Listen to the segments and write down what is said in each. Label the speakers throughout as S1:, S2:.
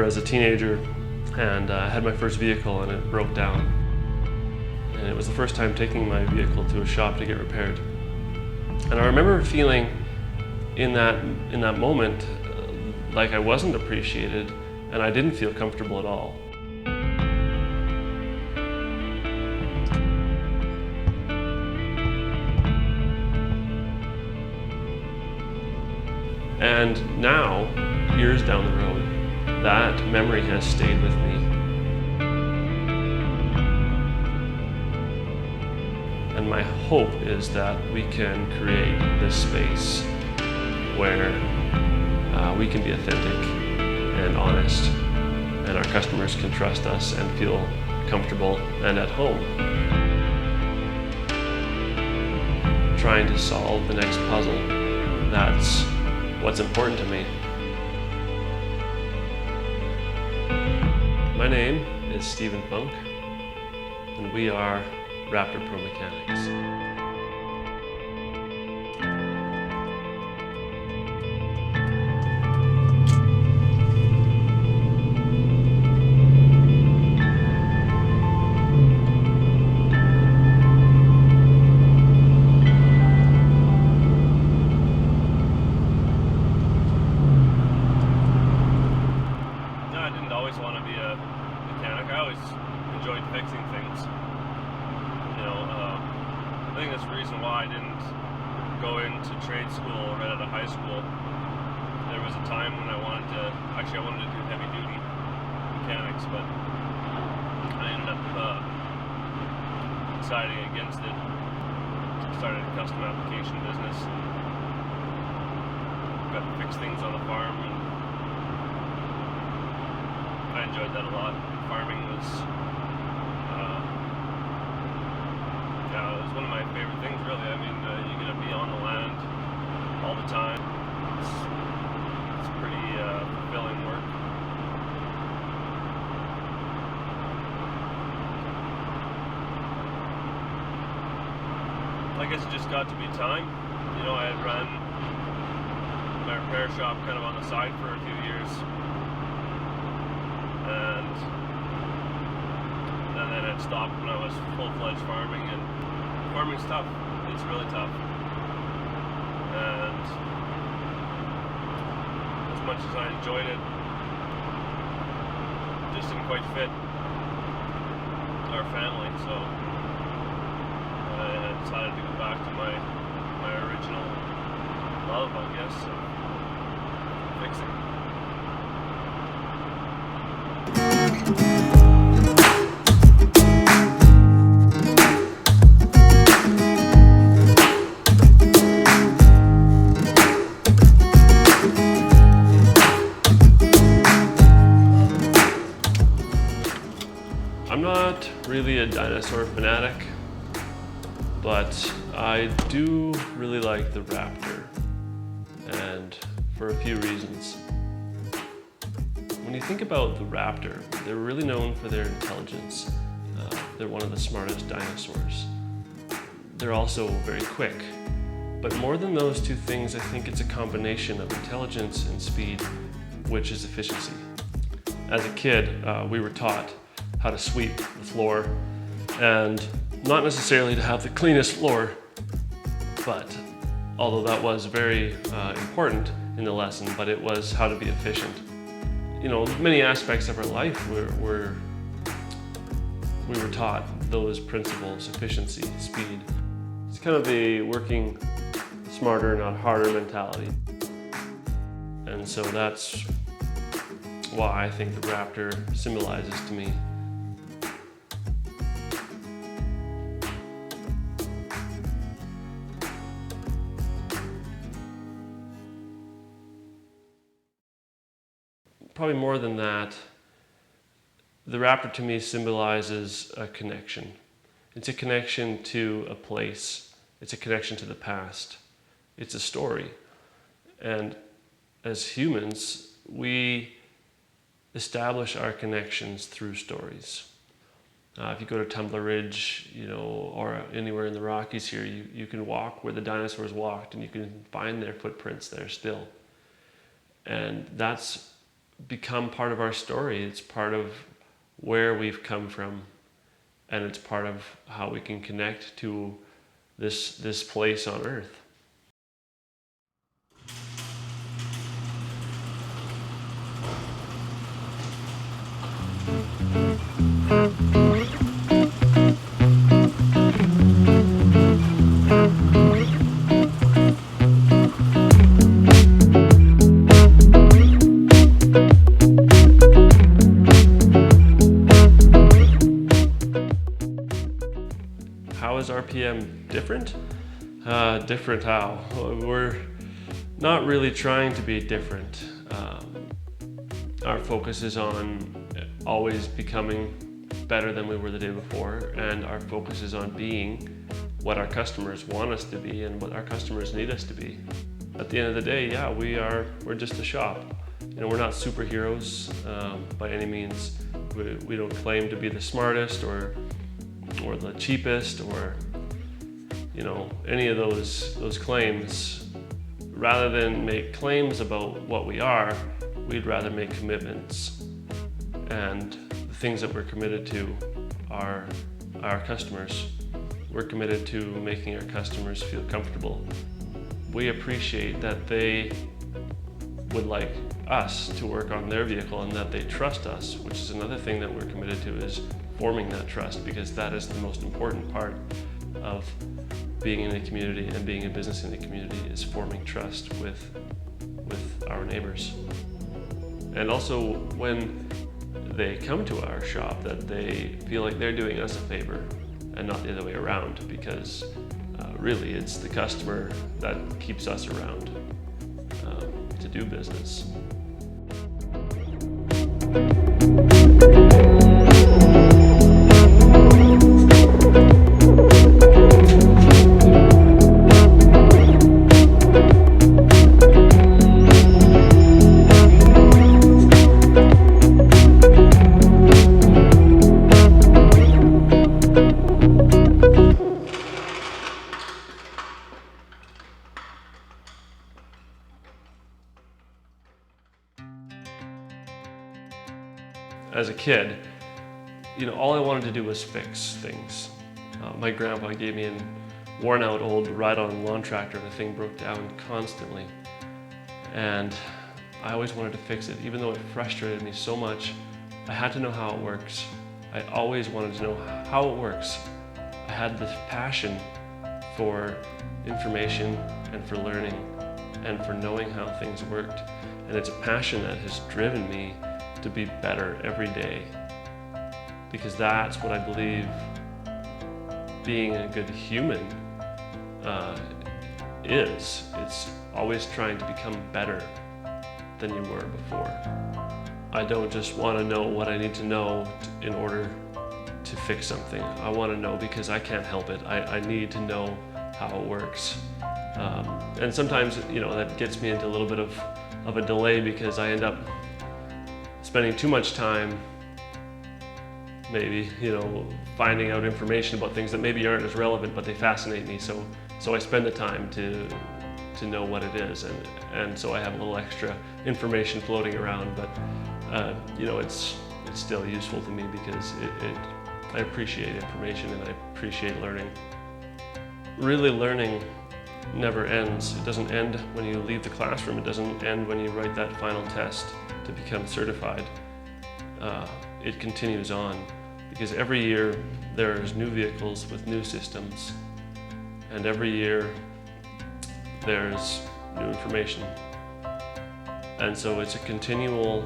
S1: as a teenager and I had my first vehicle and it broke down. And it was the first time taking my vehicle to a shop to get repaired. And I remember feeling in that moment like I wasn't appreciated and I didn't feel comfortable at all. And now, years down the road, that memory has stayed with me. And my hope is that we can create this space where we can be authentic and honest, and our customers can trust us and feel comfortable and at home. Trying to solve the next puzzle, that's what's important to me. My name is Stephen Funk, and we are Raptor Pro Mechanics. I always enjoyed fixing things. I think that's the reason why I didn't go into trade school right out of high school. There was a time when I wanted to do heavy duty mechanics, but I ended up deciding against it. Started a custom application business, got to fix things on the farm, and I enjoyed that a lot. Farming was, it was one of my favorite things, really. I mean, you're going to be on the land all the time. It's pretty fulfilling work. I guess it just got to be time. I had run my repair shop kind of on the side for a few years. And then it stopped when I was full-fledged farming, and farming's tough. It's really tough. And as much as I enjoyed it, it just didn't quite fit our family, so I decided to go back to my original love, I guess, of fixing. I'm not really a dinosaur fanatic, but I do really like the Raptor, and for a few reasons. When you think about the Raptor, they're really known for their intelligence. They're one of the smartest dinosaurs. They're also very quick. But more than those two things, I think it's a combination of intelligence and speed, which is efficiency. As a kid, we were taught how to sweep the floor, and not necessarily to have the cleanest floor, but although that was very important in the lesson, but it was how to be efficient. Many aspects of our life we were taught those principles: efficiency, speed. It's kind of a working smarter, not harder mentality. And so that's why I think the Raptor symbolizes to me. Probably more than that, the Raptor to me symbolizes a connection. It's a connection to a place. It's a connection to the past. It's a story. And as humans, we establish our connections through stories. If you go to Tumbler Ridge, or anywhere in the Rockies here, you can walk where the dinosaurs walked, and you can find their footprints there still. And that's become part of our story. It's part of where we've come from, and it's part of how we can connect to this place on earth. How is RPM different? Different how? We're not really trying to be different. Our focus is on always becoming better than we were the day before, and our focus is on being what our customers want us to be and what our customers need us to be. At the end of the day, yeah, we're just a shop. We're not superheroes by any means. We don't claim to be the smartest or the cheapest or any of those claims. Rather than make claims about what we are, we'd rather make commitments. And the things that we're committed to are our customers. We're committed to making our customers feel comfortable. We appreciate that they would like us to work on their vehicle and that they trust us, which is another thing that we're committed to, is forming that trust, because that is the most important part of being in a community and being a business in a community, is forming trust with our neighbors. And also when they come to our shop, that they feel like they're doing us a favor and not the other way around, because really it's the customer that keeps us around to do business. As a kid, all I wanted to do was fix things. My grandpa gave me a worn out old ride-on lawn tractor, and the thing broke down constantly. And I always wanted to fix it, even though it frustrated me so much. I had to know how it works. I always wanted to know how it works. I had this passion for information and for learning and for knowing how things worked. And it's a passion that has driven me to be better every day, because that's what I believe being a good human is. It's always trying to become better than you were before. I don't just want to know what I need to know in order to fix something. I want to know because I can't help it. I need to know how it works. And sometimes, that gets me into a little bit of a delay, because I end up spending too much time maybe, finding out information about things that maybe aren't as relevant, but they fascinate me. So I spend the time to know what it is, and so I have a little extra information floating around. But it's still useful to me, because I appreciate information and I appreciate learning. Really, learning never ends. It doesn't end when you leave the classroom. It doesn't end when you write that final test to become certified. It continues on, because every year there's new vehicles with new systems, and every year there's new information. And so it's a continual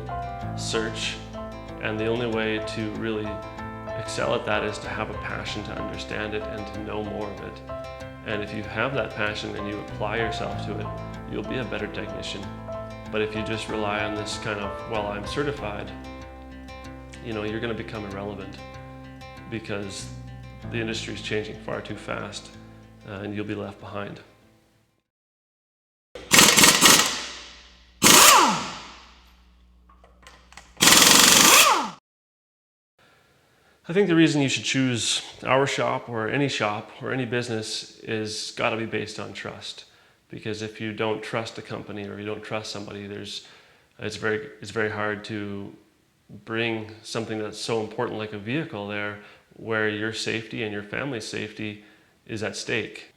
S1: search, and the only way to really excel at that is to have a passion to understand it and to know more of it. And if you have that passion and you apply yourself to it, you'll be a better technician. But if you just rely on this kind of, well, I'm certified, you're going to become irrelevant, because the industry is changing far too fast, and you'll be left behind. I think the reason you should choose our shop or any business is got to be based on trust. Because if you don't trust a company or you don't trust somebody, there's It's very hard to bring something that's so important like a vehicle there where your safety and your family's safety is at stake.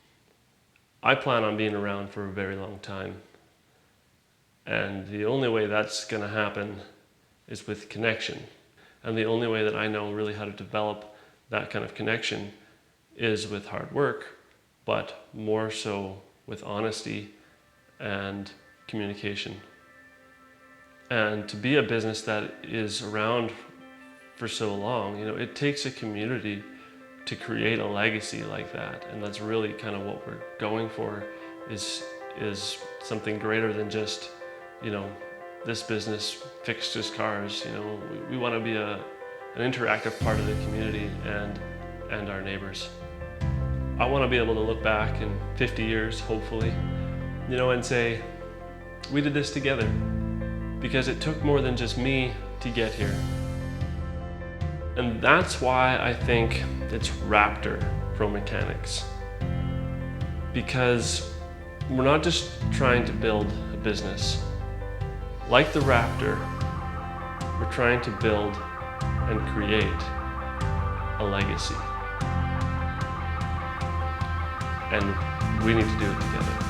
S1: I plan on being around for a very long time. And the only way that's going to happen is with connection. And the only way that I know really how to develop that kind of connection is with hard work, but more so with honesty and communication. And to be a business that is around for so long, it takes a community to create a legacy like that. And that's really kind of what we're going for, is something greater than just, this business fixes cars. We want to be an interactive part of the community and our neighbors. I want to be able to look back in 50 years, hopefully, and say, we did this together, because it took more than just me to get here. And that's why I think it's Raptor Pro Mechanics. Because we're not just trying to build a business. Like the Raptor, we're trying to build and create a legacy. And we need to do it together.